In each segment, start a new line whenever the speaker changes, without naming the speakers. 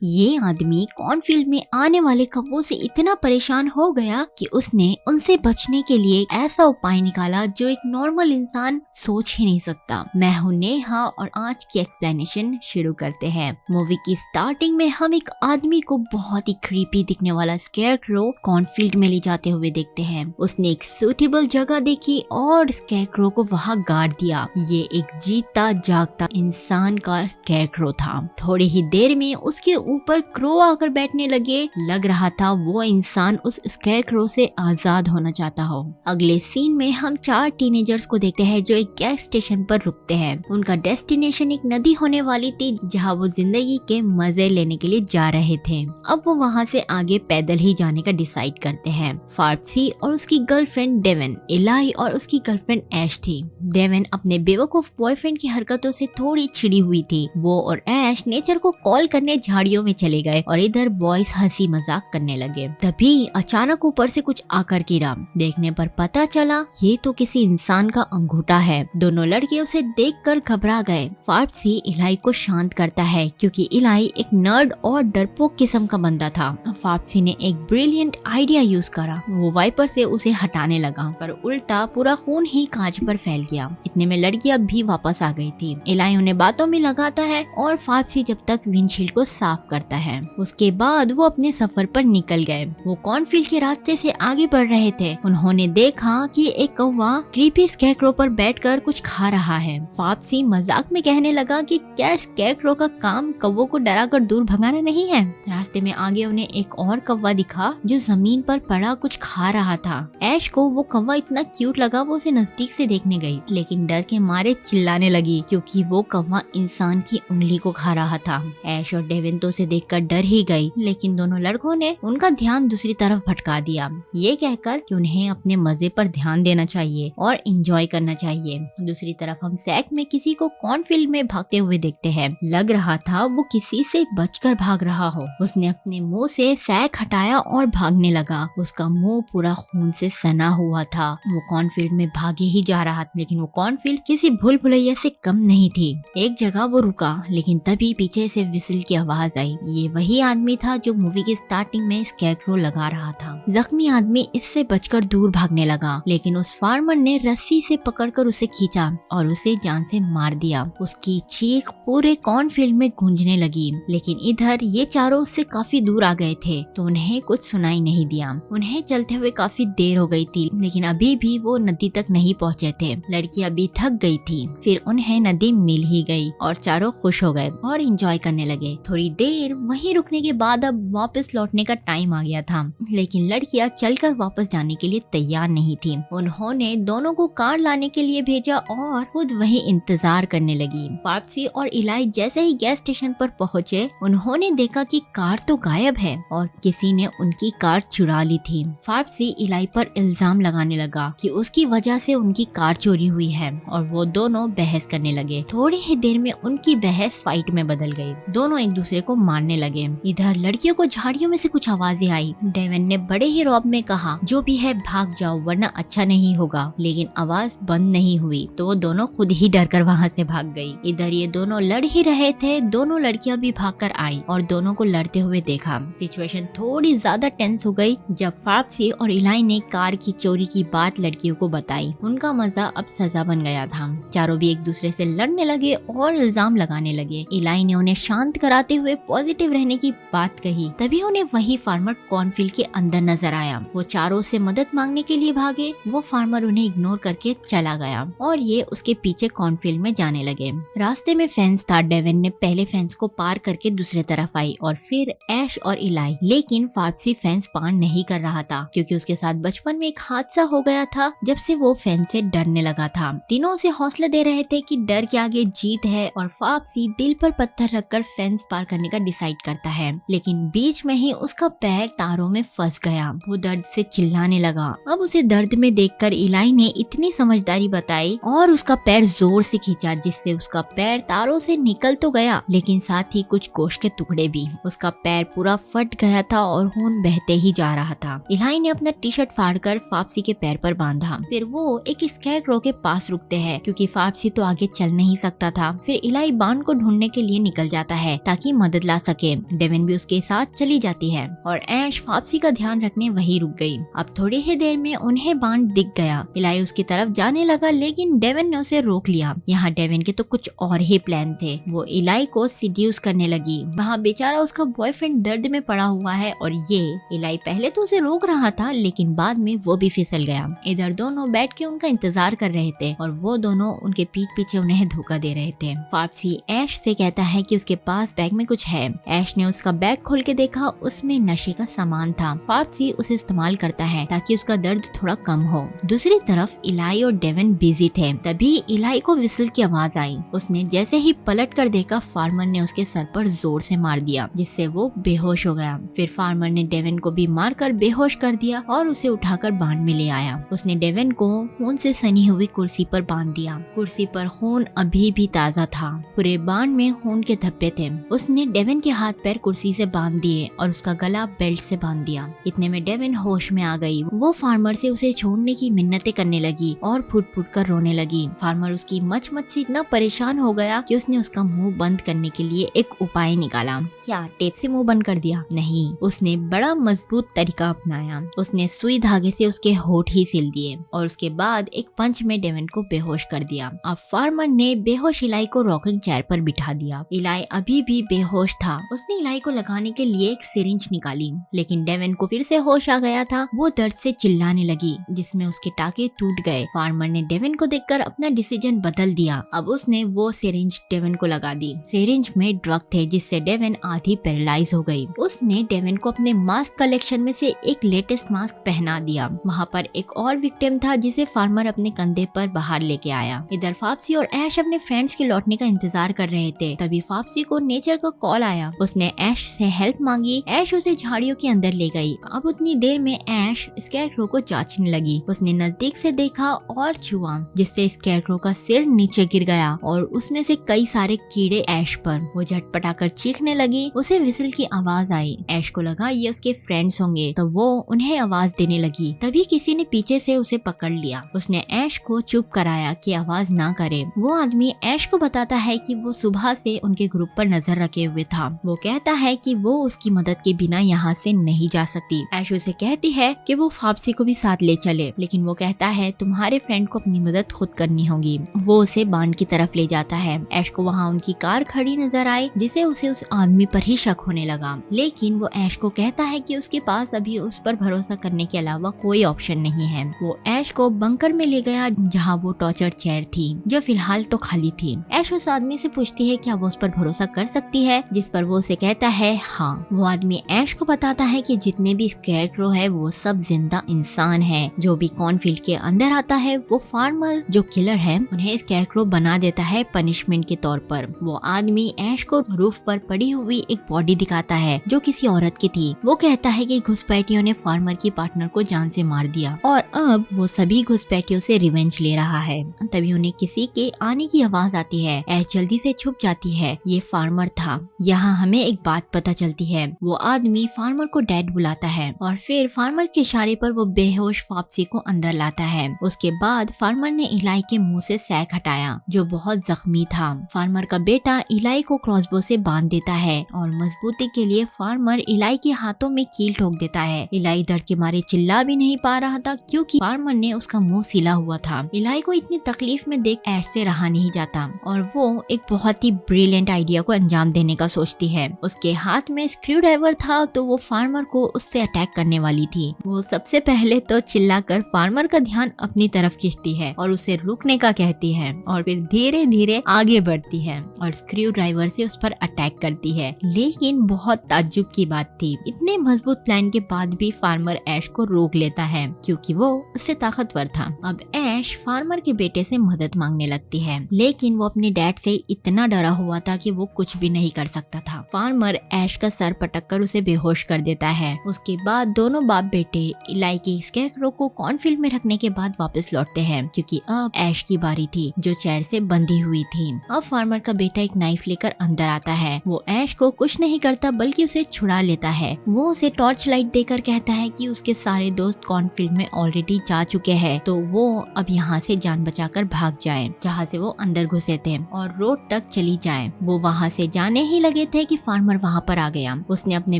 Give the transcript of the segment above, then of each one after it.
ये आदमी कॉर्नफील्ड में आने वाले कौवों से इतना परेशान हो गया कि उसने उनसे बचने के लिए एक ऐसा उपाय निकाला जो एक नॉर्मल इंसान सोच ही नहीं सकता। मैं हूं नेहा और आज की एक्सप्लेनेशन शुरू करते हैं। मूवी की स्टार्टिंग में हम एक आदमी को बहुत ही क्रीपी दिखने वाला स्केयरक्रो कॉर्नफील्ड में ले जाते हुए देखते हैं। उसने एक सूटेबल जगह देखी और स्केयरक्रो को वहां गाड़ दिया। ये एक जीता जागता इंसान का स्केयरक्रो था। थोड़ी ही देर में उसके ऊपर क्रो आकर बैठने लगे। लग रहा था वो इंसान उस स्केयरक्रो से आजाद होना चाहता हो। अगले सीन में हम 4 टीनेजर्स को देखते हैं जो एक गैस स्टेशन पर रुकते हैं। उनका डेस्टिनेशन एक नदी होने वाली थी जहां वो जिंदगी के मजे लेने के लिए जा रहे थे। अब वो वहां से आगे पैदल ही जाने का डिसाइड करते हैं। फार्सी और उसकी गर्लफ्रेंड डेवन, इलाई और उसकी गर्लफ्रेंड ऐश थी। डेवन अपने बेवकूफ बॉयफ्रेंड की हरकतों से थोड़ी चिड़ी हुई थी। वो और ऐश नेचर को कॉल करने झाड़ियों में चले गए और इधर बॉयज हंसी मजाक करने लगे। तभी अचानक ऊपर से कुछ आकर गिरा। देखने पर पता चला ये तो किसी इंसान का अंगूठा है। दोनों लड़के उसे देखकर घबरा गए। फार्सी इलाई को शांत करता है क्योंकि इलाई एक नर्ड और डरपोक किस्म का बंदा था। फार्सी ने एक ब्रिलियंट आइडिया यूज करा। वो वाइपर से उसे हटाने लगा पर उल्टा पूरा खून ही कांच पर फैल गया। इतने में लड़कियां भी वापस आ गई थी। इलाई उन्हें बातों में लगाता है और फार्सी जब तक विंडशील्ड को साफ करता है। उसके बाद वो अपने सफर पर निकल गए। वो कॉर्नफील्ड के रास्ते से आगे बढ़ रहे थे। उन्होंने देखा कि एक कौवा क्रीपी स्केयरक्रो पर बैठकर कुछ खा रहा है। फार्सी मजाक में कहने लगा कि क्या स्केयरक्रो का काम कौवों को डराकर दूर भगाना नहीं है। रास्ते में आगे उन्हें एक और कौवा दिखा जो जमीन पर पड़ा कुछ खा रहा था। ऐश को वो कौवा इतना क्यूट लगा, वो उसे नजदीक से देखने गई लेकिन डर के मारे चिल्लाने लगी क्योंकि वो कौवा इंसान की उंगली को खा रहा था। ऐश और डेविन तो उसे देखकर डर ही गई लेकिन दोनों लड़कों ने उनका ध्यान दूसरी तरफ भटका दिया, ये कहकर कि उन्हें अपने मजे पर ध्यान देना चाहिए और एंजॉय करना चाहिए। दूसरी तरफ हम सैक में किसी को कॉर्नफील्ड में भागते हुए देखते हैं। लग रहा था वो किसी से बचकर भाग रहा हो। उसने अपने मुंह से सैक हटाया और भागने लगा। उसका मुंह पूरा खून से सना हुआ था। वो कॉर्नफील्ड में भागे ही जा रहा था लेकिन वो कॉर्नफील्ड किसी भूल भुलैया से कम नहीं थी। एक जगह वो रुका लेकिन तभी पीछे से विसिल की आवाज आई। ये वही आदमी था जो मूवी की स्टार्टिंग में स्केयरक्रो लगा रहा था। जख्मी आदमी इससे बचकर दूर भागने लगा लेकिन उस फार्मर ने रस्सी से पकड़कर उसे खींचा और उसे जान से मार दिया। उसकी चीख पूरे कॉर्नफील्ड में गूंजने लगी लेकिन इधर ये चारों उससे काफी दूर आ गए थे तो उन्हें कुछ सुनाई नहीं दिया। उन्हें चलते हुए काफी देर हो गई थी लेकिन अभी भी वो नदी तक नहीं पहुँचे थे। लड़की अभी थक गई थी। फिर उन्हें नदी मिल ही गई और चारों खुश हो गए और एंजॉय करने लगे। थोड़ी देर वहीं रुकने के बाद अब वापस लौटने का टाइम आ गया था लेकिन लड़कियां चलकर वापस जाने के लिए तैयार नहीं थी। उन्होंने दोनों को कार लाने के लिए भेजा और खुद वहीं इंतजार करने लगी। फार्सी और इलाई जैसे ही गैस स्टेशन पर पहुंचे उन्होंने देखा कि कार तो गायब है और किसी ने उनकी कार चुरा ली थी। फार्सी इलाई पर इल्जाम लगाने लगा कि उसकी वजह से उनकी कार चोरी हुई है और वो दोनों बहस करने लगे। थोड़ी ही देर में उनकी बहस फाइट में बदल गई। दोनों एक दूसरे को मारने लगे। इधर लड़कियों को झाड़ियों में से कुछ आवाजें आई। डेवन ने बड़े ही रौब में कहा जो भी है भाग जाओ वरना अच्छा नहीं होगा, लेकिन आवाज बंद नहीं हुई तो वो दोनों खुद ही डर कर वहाँ से भाग गई। इधर ये दोनों लड़ ही रहे थे। दोनों लड़कियां भी भागकर आई और दोनों को लड़ते हुए देखा। सिचुएशन थोड़ी ज्यादा टेंस हो गई जब फार्सी और इलाई ने कार की चोरी की बात लड़कियों को बताई। उनका मजा अब सजा बन गया था। चारों भी एक दूसरे से लड़ने लगे और इल्जाम लगाने लगे। इलाई ने उन्हें शांत कराते हुए पॉजिटिव रहने की बात कही। तभी उन्हें वही फार्मर कॉर्नफील्ड के अंदर नजर आया। वो चारों से मदद मांगने के लिए भागे। वो फार्मर उन्हें इग्नोर करके चला गया और ये उसके पीछे कॉर्नफील्ड में जाने लगे। रास्ते में फेंस था। डेवन ने पहले फेंस को पार करके दूसरे तरफ आई और फिर ऐश और इलाई, लेकिन फार्सी फेंस पार नहीं कर रहा था क्योंकि उसके साथ बचपन में एक हादसा हो गया था जब से वो फेंस से डरने लगा था। तीनों उसे हौसला दे रहे थे कि डर के आगे जीत है और फार्सी दिल पर पत्थर रखकर फेंस पार करने का डिसाइड करता है लेकिन बीच में ही उसका पैर तारों में फंस गया। वो दर्द से चिल्लाने लगा। अब उसे दर्द में देखकर इलाई ने इतनी समझदारी बताई और उसका पैर जोर से खींचा जिससे उसका पैर तारों से निकल तो गया लेकिन साथ ही कुछ गोश्त के टुकड़े भी। उसका पैर पूरा फट गया था और खून बहते ही जा रहा था। इलाई ने अपना टी शर्ट फाड़कर फार्सी के पैर पर बांधा। फिर वो एक स्केयरक्रो के पास रुकते हैं क्योंकि फार्सी तो आगे चल नहीं सकता था। फिर इलाई बांड को ढूंढने के लिए निकल जाता है ताकि मदद ला सके। डेविन भी उसके साथ चली जाती है और ऐश वापसी का ध्यान रखने वहीं रुक गई। अब थोड़ी ही देर में उन्हें बांड दिख गया। इलाई उसकी तरफ जाने लगा लेकिन डेविन ने उसे रोक लिया। यहाँ डेविन के तो कुछ और ही प्लान थे। वो इलाई को सीड्यूस करने लगी। वहाँ बेचारा उसका बॉयफ्रेंड दर्द में पड़ा हुआ है और ये इलाई पहले तो उसे रोक रहा था लेकिन बाद में वो भी फिसल गया। इधर दोनों बैठ के उनका इंतजार कर रहे थे और वो दोनों उनके पीठ पीछे उन्हें धोखा दे रहे थे। फाप्सी ऐश से कहता है कि उसके पास बैग में कुछ है। ऐश ने उसका बैग खोल के देखा, उसमें नशे का सामान था। फाप्सी उसे इस्तेमाल करता है ताकि उसका दर्द थोड़ा कम हो। दूसरी तरफ इलाई और डेविन बिजी थे। तभी इलाई को विसल की आवाज आई। उसने जैसे ही पलट कर देखा, फार्मर ने उसके सर पर जोर से मार दिया जिससे वो बेहोश हो गया। फिर फार्मर ने डेविन को भी मारकर बेहोश कर दिया और उसे उठाकर बांड में ले आया। उसने डेविन को खून से सनी हुई कुर्सी पर बांध दिया। कुर्सी पर खून अभी भी ताज़ा था। पूरे बांड में खून के धब्बे थे। उसने डेविन के हाथ पैर कुर्सी से बांध दिए और उसका गला बेल्ट से बांध दिया। इतने में डेविन होश में आ गई। वो फार्मर से उसे छोड़ने की मिन्नतें करने लगी और फुट फुट कर रोने लगी। फार्मर उसकी मच से इतना परेशान हो गया कि उसने उसका मुंह बंद करने के लिए एक उपाय निकाला। क्या टेप से मुंह बंद कर दिया? नहीं, उसने बड़ा मजबूत तरीका अपनाया। उसने सुई धागे से उसके होठ ही सिल दिए और उसके बाद एक पंच में डेविन को बेहोश कर दिया। अब फार्मर ने बेहोश इलाई को रॉकिंग चेयर पर बिठा दिया। इलाई अभी भी बेहोश था। उसने इलाई को लगाने के लिए एक सिरिंज निकाली लेकिन डेविन को फिर से होश आ गया था। वो दर्द से चिल्लाने लगी जिसमें उसके टाके टूट गए। फार्मर ने डेविन को देखकर अपना डिसीजन बदल दिया। अब उसने वो सिरिंज डेविन को लगा दी। सिरिंज में ड्रग थे जिससे डेविन आधी पैरालाइज हो गई। उसने डेविन को अपने मास्क कलेक्शन में से एक लेटेस्ट मास्क पहना दिया। वहाँ पर एक और विक्टिम था जिसे फार्मर अपने कंधे पर बाहर लेके आया। इधर फाप्सी और ऐश अपने फ्रेंड्स के लौटने का इंतजार कर रहे थे। तभी फाप्सी को नेचर का कॉल आया। उसने ऐश से हेल्प मांगी। ऐश उसे झाड़ियों के अंदर ले गई। अब उतनी देर में ऐश स्कैरक्रो को जांचने लगी। उसने नजदीक से देखा और छुआ जिससे स्कैरक्रो का सिर नीचे गिर गया और उसमें से कई सारे कीड़े ऐश पर। वो झटपटाकर चीखने लगी। उसे विसल की आवाज आई। ऐश को लगा ये उसके फ्रेंड्स होंगे तो वो उन्हें आवाज देने लगी। तभी किसी ने पीछे से उसे पकड़ लिया। उसने ऐश को चुप कराया कि आवाज ना करे। वो आदमी ऐश को बताता है कि वो सुबह से उनके ग्रुप पर नजर रखे हुए था। वो कहता है कि वो उसकी मदद के बिना यहाँ से नहीं जा सकती। ऐश उसे कहती है कि वो फाप्सी को भी साथ ले चले लेकिन वो कहता है तुम्हारे फ्रेंड को अपनी मदद खुद करनी होगी। वो उसे बांड की तरफ ले जाता है। ऐश को वहाँ उनकी कार खड़ी नजर आई जिसे उसे उस आदमी पर ही शक होने लगा लेकिन वो ऐश को कहता है कि उसके पास अभी उस पर भरोसा करने के अलावा कोई ऑप्शन नहीं है। वो ऐश को बंकर में ले गया जहाँ वो टॉर्चर चेयर थी जो फिलहाल तो खाली थी। ऐश उस आदमी से पूछती है क्या वो उस पर भरोसा कर सकती है जिस पर वो उसे कहता है हाँ। वो आदमी ऐश को बताता है कि जितने भी स्कैरक्रो है वो सब जिंदा इंसान है। जो भी कॉर्नफील्ड के अंदर आता है वो फार्मर जो किलर है उन्हें स्कैरक्रो बना देता है पनिशमेंट के तौर पर। वो आदमी ऐश को रूफ पर पड़ी हुई एक बॉडी दिखाता है जो किसी औरत की थी। वो कहता है कि घुसपैठियों ने फार्मर की पार्टनर को जान से मार दिया और अब वो सभी घुसपैठियों से रिवेंज ले रहा है। तभी उन्हें किसी के आने की आवाज आती है। ऐश जल्दी से छुप जाती है। ये फार्मर था। यहाँ हमें एक बात पता चलती है। वो आदमी फार्मर को डैड बुलाता है और फिर फार्मर के इशारे पर वो बेहोश फाप्सी को अंदर लाता है। उसके बाद फार्मर ने इलाई के मुंह से सैक हटाया जो बहुत जख्मी था। फार्मर का बेटा इलाई को क्रॉसबो से बांध देता है और मजबूती के लिए फार्मर इलाई के हाथों में कील ठोक देता है। इलाई डर के मारे चिल्ला भी नहीं पा रहा था क्योंकि फार्मर ने उसका मुंह सिला हुआ था। इलाई को इतनी तकलीफ में देख ऐश से रहा नहीं जाता और वो एक बहुत ही ब्रिलियंट आइडिया को अंजाम देने का सोचती है। उसके हाथ में स्क्रू ड्राइवर था तो वो फार्मर को उससे अटैक करने वाली थी। वो सबसे पहले तो चिल्लाकर फार्मर का ध्यान अपनी तरफ खींचती है और उसे रुकने का कहती है और फिर धीरे धीरे आगे बढ़ती है और स्क्रू ड्राइवर से उस पर अटैक करती है। लेकिन बहुत ताज्जुब की बात थी, इतने मजबूत प्लान के बाद भी फार्मर ऐश को रोक लेता है क्योंकि वो उससे ताकतवर था। अब ऐश फार्मर के बेटे से मदद मांगने लगती है लेकिन वो अपने डैड से इतना डरा हुआ था कि वो कुछ भी नहीं कर सकता था। फार्मर ऐश का सर पटक कर उसे बेहोश कर देता है। उसके बाद दोनों बाप बेटे इलाई की स्कैरक्रो को कॉर्नफील्ड में रखने के बाद वापस लौटते हैं क्योंकि अब ऐश की बारी थी जो चेयर से बंधी हुई थी। अब फार्मर का बेटा एक नाइफ लेकर अंदर आता है। वो ऐश को कुछ नहीं करता बल्कि उसे छुड़ा लेता है। वो उसे टॉर्च लाइट देकर कहता है कि उसके सारे दोस्त कॉर्नफील्ड में ऑलरेडी जा चुके हैं तो वो अब यहाँ से जान बचाकर भाग जाए जहाँ से वो अंदर घुसे थे और रोड तक चली जाए। वो वहाँ से जाने ही लगे संकेत है कि फार्मर वहाँ पर आ गया। उसने अपने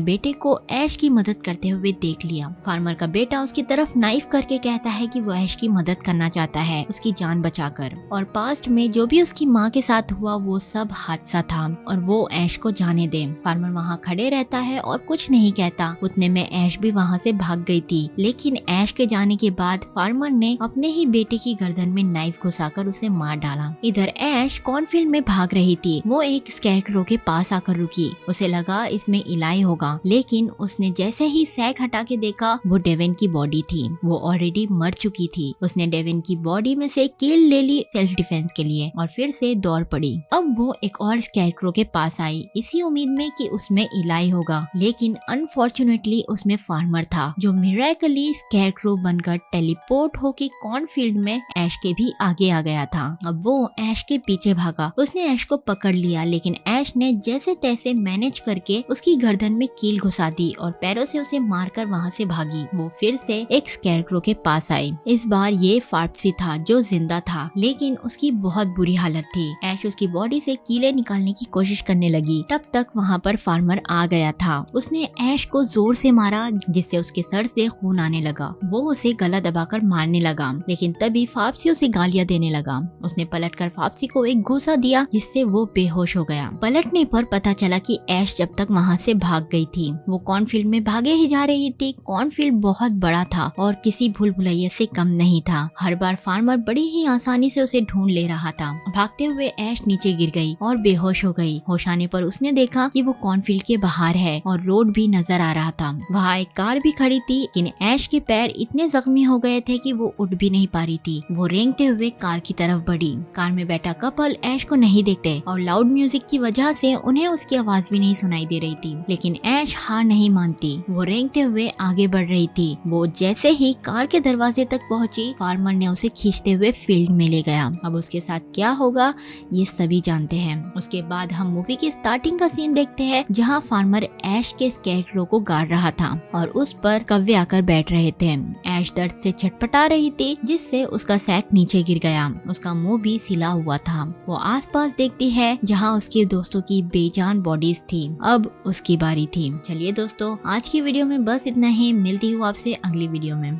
बेटे को ऐश की मदद करते हुए देख लिया। फार्मर का बेटा उसकी तरफ नाइफ करके कहता है कि वो ऐश की मदद करना चाहता है, उसकी जान बचाकर। और पास्ट में जो भी उसकी माँ के साथ हुआ वो सब हादसा था और वो ऐश को जाने दे। फार्मर वहाँ खड़े रहता है और कुछ नहीं कहता। उतने में ऐश भी वहाँ से भाग गई थी, लेकिन ऐश के जाने के बाद फार्मर ने अपने ही बेटे की गर्दन में नाइफ घुसाकर उसे मार डाला। इधर ऐश कॉर्नफील्ड में भाग रही थी। वो एक स्कैरक्रो के पास आकर रुकी। उसे लगा इसमें इलाई होगा, लेकिन उसने जैसे ही सैक हटा के देखा वो डेविन की बॉडी थी। वो ऑलरेडी मर चुकी थी। उसने डेविन की बॉडी में से कील ले ली सेल्फ डिफेंस के लिए और फिर से दौड़ पड़ी। अब वो एक और स्कैरक्रो के पास आई, इसी उम्मीद में कि उसमें इलाई होगा, लेकिन अनफॉर्चुनेटली उसमें फार्मर था जो मिरेकली स्कैरक्रो बनकर टेलीपोर्ट होके कॉर्नफील्ड में ऐश के भी आगे आ गया था। अब वो ऐश के पीछे भागा। उसने ऐश को पकड़ लिया, लेकिन ऐश ने जैसे तैसे मैनेज करके उसकी गर्दन में कील घुसा दी और पैरों से उसे मारकर वहाँ से भागी। वो फिर से एक स्कैरक्रो के पास आई। इस बार ये फार्पसी था जो जिंदा था, लेकिन उसकी बहुत बुरी हालत थी। ऐश उसकी बॉडी से कीले निकालने की कोशिश करने लगी। तब तक वहाँ पर फार्मर आ गया था। उसने ऐश को जोर से मारा, जिससे उसके सर से खून आने लगा। वो उसे गला दबाकर मारने लगा, लेकिन तभी फाप्सी उसे गालियाँ देने लगा। उसने पलटकर फाप्सी को एक घूसा दिया, जिससे वो बेहोश हो गया। पलटने पर पता चला कि ऐश जब तक वहाँ से भाग गई थी। वो कॉर्नफील्ड में भागे ही जा रही थी। कॉर्नफील्ड बहुत बड़ा था और किसी भूल भुलैया से कम नहीं था। हर बार फार्मर बड़ी ही आसानी से उसे ढूंढ ले रहा था। भागते हुए ऐश नीचे गिर गई और बेहोश हो गई। होश आने पर उसने देखा कि वो कॉर्नफील्ड के बाहर है और रोड भी नजर आ रहा था। वहाँ एक कार भी खड़ी थी, लेकिन ऐश के पैर इतने जख्मी हो गए थे कि वो उठ भी नहीं पा रही थी। वो रेंगते हुए कार की तरफ बढ़ी। कार में बैठा कपल ऐश को नहीं देखते और लाउड म्यूजिक की वजह से उन्हें उसकी आवाज भी नहीं सुनाई दे रही थी, लेकिन ऐश हार नहीं मानती। वो रेंगते हुए आगे बढ़ रही थी। वो जैसे ही कार के दरवाजे तक पहुंची, फार्मर ने उसे खींचते हुए फील्ड में ले गया। अब उसके साथ क्या होगा ये सभी जानते हैं। उसके बाद हम मूवी की स्टार्टिंग का सीन देखते हैं, जहाँ फार्मर ऐश के स्कैरक्रो को गाड़ रहा था और उस पर कव्वे आकर बैठ रहे थे। ऐश दर्द से छटपटा रही थी, जिससे उसका सैक नीचे गिर गया। उसका मुंह भी सिला हुआ था। वो आसपास देखती है, जहाँ उसके दोस्तों की बेजान बॉडीज थी। अब उसकी बारी थी। चलिए दोस्तों, आज की वीडियो में बस इतना ही। मिलती हूँ आपसे अगली वीडियो में।